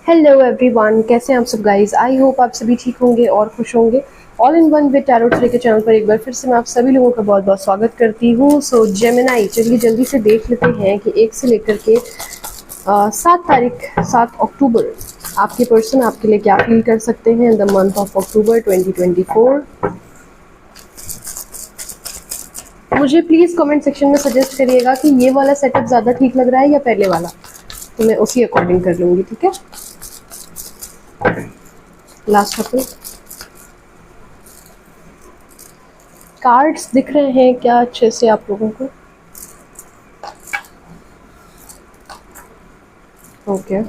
Hello everyone, कैसे हैं आप सब गाइस। आई होप आप सभी ठीक होंगे और खुश होंगे। All in one with tarot tree के चैनल पर एक बार फिर से मैं आप सभी लोगों का बहुत बहुत स्वागत करती हूँ। सो जेमिनाई, चलिए जल्दी से देख लेते हैं कि 1 से लेकर के 7 अक्टूबर आपके पर्सन आपके लिए क्या फील कर सकते हैं in the month of October 2024। मुझे प्लीज़ कमेंट सेक्शन में सजेस्ट करिएगा कि ये वाला सेटअप ज़्यादा ठीक लग रहा है या पहले वाला, तो मैं उसी अकॉर्डिंग कर लूँगी। ठीक है, लास्ट कपल कार्ड्स दिख रहे हैं क्या अच्छे से आप लोगों को? Okay,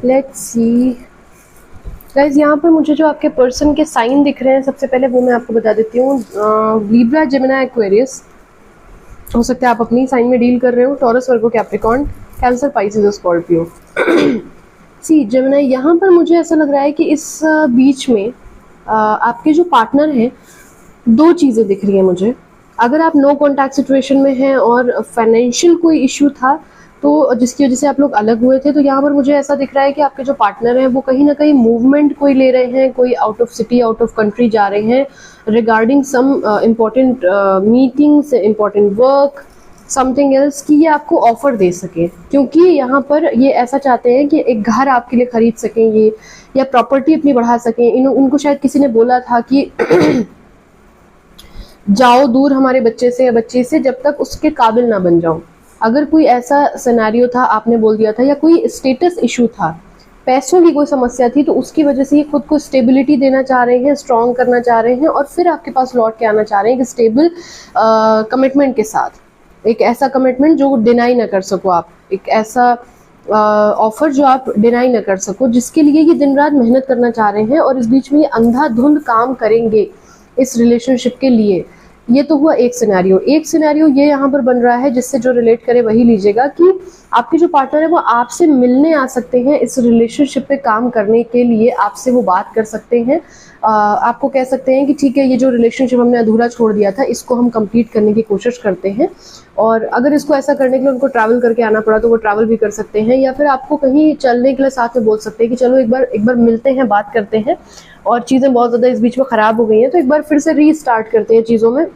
let's see guys. यहाँ पर मुझे जो आपके पर्सन के साइन दिख रहे हैं, सबसे पहले वो मैं आपको बता देती हूँ। Libra, Gemini, Aquarius. हो सकता है आप अपनी साइन में डील कर रहे हो। टॉरस, वर्गो, कैप्रिकॉर्न, कैंसर, पाइसेस, स्कॉर्पियो। सी जेमिनी, यहाँ पर मुझे ऐसा लग रहा है कि इस बीच में आपके जो पार्टनर हैं, 2 चीज़ें दिख रही हैं मुझे। अगर आप नो कॉन्टैक्ट सिचुएशन में हैं और फाइनेंशियल कोई इश्यू था तो जिसकी वजह से आप लोग अलग हुए थे, तो यहाँ पर मुझे ऐसा दिख रहा है कि आपके जो पार्टनर हैं वो कहीं ना कहीं मूवमेंट कोई ले रहे हैं, कोई out of city, out of country जा रहे हैं regarding some important meetings, important work, something else, कि ये आपको ऑफर दे सके। क्योंकि यहाँ पर ये ऐसा चाहते हैं कि एक घर आपके लिए खरीद सकें ये, या प्रॉपर्टी अपनी बढ़ा सकें। उनको शायद किसी ने बोला था कि जाओ दूर हमारे बच्चे से या बच्ची से, जब तक उसके काबिल ना बन जाओ। अगर कोई ऐसा सिनेरियो था, आपने बोल दिया था, या कोई स्टेटस इशू था, पैसों की कोई समस्या थी, तो उसकी वजह से ये खुद को स्टेबिलिटी देना चाह रहे हैं, स्ट्रॉन्ग करना चाह रहे हैं और फिर आपके पास लौट के आना चाह रहे हैं एक स्टेबल कमिटमेंट के साथ। एक ऐसा कमिटमेंट जो डिनाई ना कर सको आप, एक ऐसा ऑफर जो आप डिनाई ना कर सको, जिसके लिए ये दिन रात मेहनत करना चाह रहे हैं और इस बीच में ये अंधाधुंध काम करेंगे इस रिलेशनशिप के लिए। ये तो हुआ एक सिनेरियो। एक सिनेरियो ये यहाँ पर बन रहा है, जिससे जो रिलेट करे वही लीजिएगा, कि आपके जो पार्टनर है वो आपसे मिलने आ सकते हैं इस रिलेशनशिप पे काम करने के लिए। आपसे वो बात कर सकते हैं, आपको कह सकते हैं कि ठीक है, ये जो रिलेशनशिप हमने अधूरा छोड़ दिया था इसको हम कंप्लीट करने की कोशिश करते हैं। और अगर इसको ऐसा करने के लिए उनको ट्रैवल करके आना पड़ा तो वो ट्रैवल भी कर सकते हैं, या फिर आपको कहीं चलने के लिए साथ में बोल सकते हैं कि चलो एक बार मिलते हैं, बात करते हैं, और चीज़ें बहुत ज़्यादा इस बीच में ख़राब हो गई हैं तो एक बार फिर से रीस्टार्ट करते हैं चीज़ों में।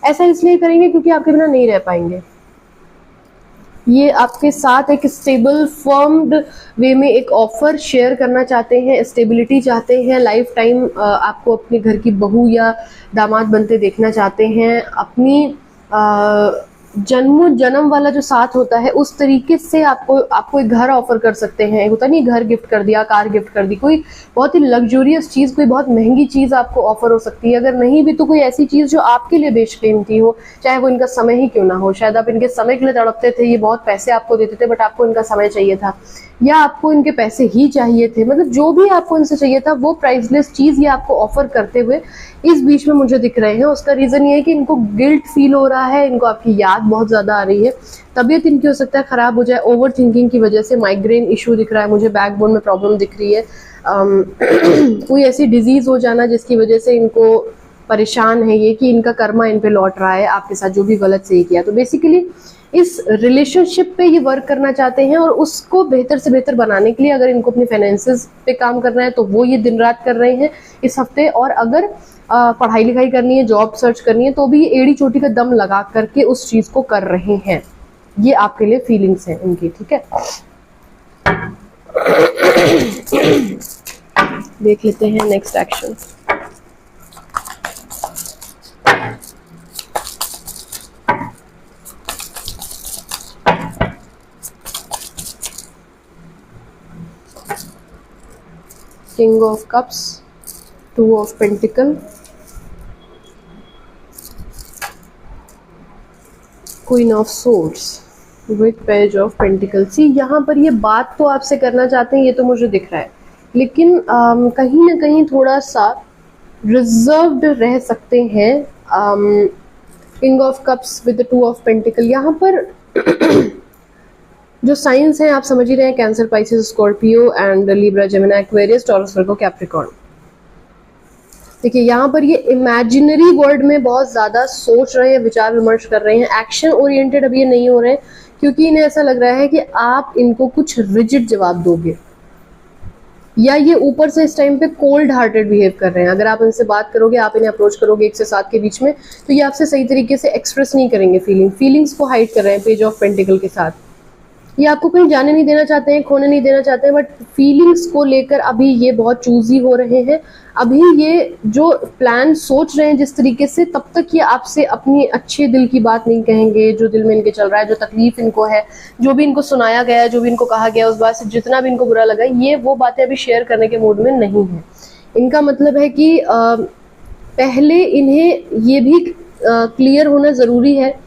ऐसा इसलिए करेंगे क्योंकि आपके बिना नहीं रह पाएंगे। ये आपके साथ एक स्टेबल फर्म्ड वे में एक ऑफर शेयर करना चाहते हैं, स्टेबिलिटी चाहते हैं, लाइफ टाइम आपको अपने घर की बहू या दामाद बनते देखना चाहते हैं। अपनी जन्मों जन्म वाला जो साथ होता है उस तरीके से आपको एक घर ऑफर कर सकते हैं। होता नहीं, घर गिफ्ट कर दिया, कार गिफ्ट कर दी, कोई बहुत ही लग्जूरियस चीज़, कोई बहुत महंगी चीज़ आपको ऑफर हो सकती है। अगर नहीं भी तो कोई ऐसी चीज़ जो आपके लिए बेशकीमती हो, चाहे वो इनका समय ही क्यों ना हो। शायद आप इनके समय के लिए तड़पते थे, ये बहुत पैसे आपको देते थे, बट आपको इनका समय चाहिए था, या आपको इनके पैसे ही चाहिए थे। मतलब जो भी आपको इनसे चाहिए था वो प्राइसलेस चीज़ ये आपको ऑफर करते हुए इस बीच में मुझे दिख रहे हैं। उसका रीज़न ये है कि इनको गिल्ट फील हो रहा है, इनको आपकी याद बहुत ज़्यादा आ रही है, तबीयत इनकी हो सकता है ख़राब हो जाए ओवर थिंकिंग की वजह से। माइग्रेन इशू दिख रहा है मुझे, बैकबोन में प्रॉब्लम दिख रही है, कोई ऐसी डिजीज़ हो जाना जिसकी वजह से इनको परेशान है ये, कि इनका कर्मा इन पे लौट रहा है आपके साथ, जो भी गलत सही किया। तो बेसिकली इस रिलेशनशिप पे ये वर्क करना चाहते हैं और उसको बेहतर से बेहतर बनाने के लिए अगर इनको अपने फाइनेंसेस पे काम करना है तो वो ये दिन रात कर रहे हैं इस हफ्ते। और अगर पढ़ाई लिखाई करनी है, जॉब सर्च करनी है, तो भी ये एड़ी चोटी का दम लगा करके उस चीज़ को कर रहे हैं। ये आपके लिए फीलिंग्स हैं इनकी। ठीक है, देख लेते हैं next action. King of cups, 2 of pentacle, queen of swords with page of pentacle. See यहाँ पर ये बात तो आपसे करना चाहते हैं, ये तो मुझे दिख रहा है, लेकिन कहीं ना कहीं थोड़ा सा रिजर्व्ड रह सकते हैं। King of cups with 2 of pentacle, यहाँ पर जो साइंस हैं आप समझ ही रहे हैं, cancer, Pisces, Scorpio and Libra, Gemini, Aquarius, taurus, Virgo, Capricorn. देखिए यहाँ पर ये इमेजिनरी वर्ल्ड में बहुत ज़्यादा सोच रहे हैं, विचार विमर्श कर रहे हैं, एक्शन ओरिएंटेड अब ये नहीं हो रहे हैं क्योंकि इन्हें ऐसा लग रहा है कि आप इनको कुछ रिजिड जवाब दोगे, या ये ऊपर से इस टाइम पे कोल्ड हार्टेड बिहेव कर रहे हैं। अगर आप इनसे बात करोगे, आप इन्हें अप्रोच करोगे 1 से 7 के बीच में, तो ये आपसे सही तरीके से एक्सप्रेस नहीं करेंगे फीलिंग्स को हाइड कर रहे हैं पेज ऑफ पेंटिकल के साथ। ये आपको कहीं जाने नहीं देना चाहते हैं, खोने नहीं देना चाहते हैं, बट फीलिंग्स को लेकर अभी ये बहुत चूजी हो रहे हैं। अभी ये जो प्लान सोच रहे हैं जिस तरीके से, तब तक ये आपसे अपनी अच्छे दिल की बात नहीं कहेंगे, जो दिल में इनके चल रहा है, जो तकलीफ इनको है, जो भी इनको सुनाया गया है, जो भी इनको कहा गया, उस बात से जितना भी इनको बुरा लगा, ये वो बातें अभी शेयर करने के मूड में नहीं है। इनका मतलब है कि पहले इन्हें ये भी क्लियर होना ज़रूरी है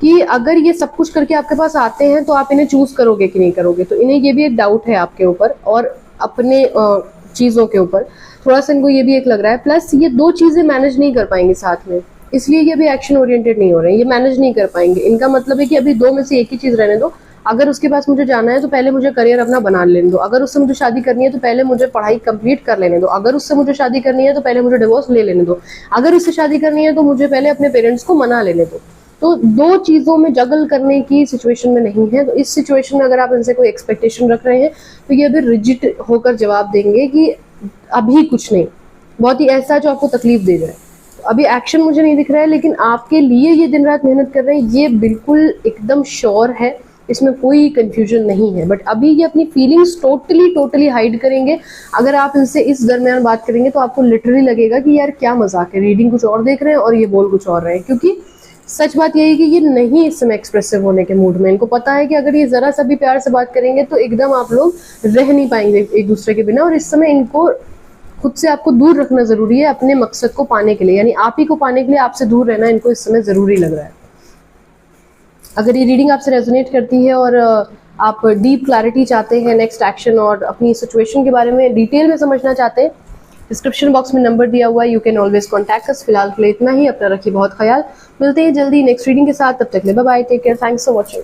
कि अगर ये सब कुछ करके आपके पास आते हैं तो आप इन्हें चूज करोगे कि नहीं करोगे। तो इन्हें ये भी एक डाउट है आपके ऊपर और अपने चीज़ों के ऊपर थोड़ा सा इनको ये भी एक लग रहा है। प्लस ये 2 चीज़ें मैनेज नहीं कर पाएंगे साथ में, इसलिए ये भी एक्शन ओरिएंटेड नहीं हो रहे हैं, ये मैनेज नहीं कर पाएंगे। इनका मतलब है कि अभी 2 में से एक ही चीज़ रहने दो। अगर उसके पास मुझे जाना है तो पहले मुझे करियर अपना बना लेने दो, अगर उससे मुझे शादी करनी है तो पहले मुझे पढ़ाई कंप्लीट कर लेने दो, अगर उससे मुझे शादी करनी है तो पहले मुझे डिवोर्स ले लेने दो, अगर उससे शादी करनी है तो मुझे पहले अपने पेरेंट्स को मना लेने दो। तो 2 चीज़ों में जगल करने की सिचुएशन में नहीं है। तो इस सिचुएशन में अगर आप इनसे कोई एक्सपेक्टेशन रख रहे हैं तो ये अभी रिजिड होकर जवाब देंगे कि अभी कुछ नहीं, बहुत ही ऐसा जो आपको तकलीफ दे जाए। तो अभी एक्शन मुझे नहीं दिख रहा है, लेकिन आपके लिए ये दिन रात मेहनत कर रहे हैं, ये बिल्कुल एकदम श्योर है, इसमें कोई कंफ्यूजन नहीं है। बट अभी ये अपनी फीलिंग्स टोटली हाइड करेंगे। अगर आप इनसे इस दरमियान बात करेंगे तो आपको लिटरली लगेगा कि यार क्या मजाक है, रीडिंग कुछ और देख रहे हैं और ये बोल कुछ और रहे हैं। क्योंकि सच बात यही है कि ये नहीं इस समय एक्सप्रेसिव होने के मूड में। इनको पता है कि अगर ये जरा सा भी प्यार से बात करेंगे तो एकदम आप लोग रह नहीं पाएंगे एक दूसरे के बिना, और इस समय इनको खुद से आपको दूर रखना जरूरी है अपने मकसद को पाने के लिए, यानी आप ही को पाने के लिए आपसे दूर रहना इनको इस समय जरूरी लग रहा है। अगर ये रीडिंग आपसे रेजोनेट करती है और आप डीप क्लैरिटी चाहते हैं, नेक्स्ट एक्शन और अपनी सिचुएशन के बारे में डिटेल में समझना चाहते हैं, डिस्क्रिप्शन बॉक्स में नंबर दिया हुआ है, you can always contact us. फिलहाल के लिए इतना ही, अपना रखिए बहुत ख्याल। मिलते हैं जल्दी नेक्स्ट रीडिंग के साथ, तब तक ले bye bye, take care, thanks for watching.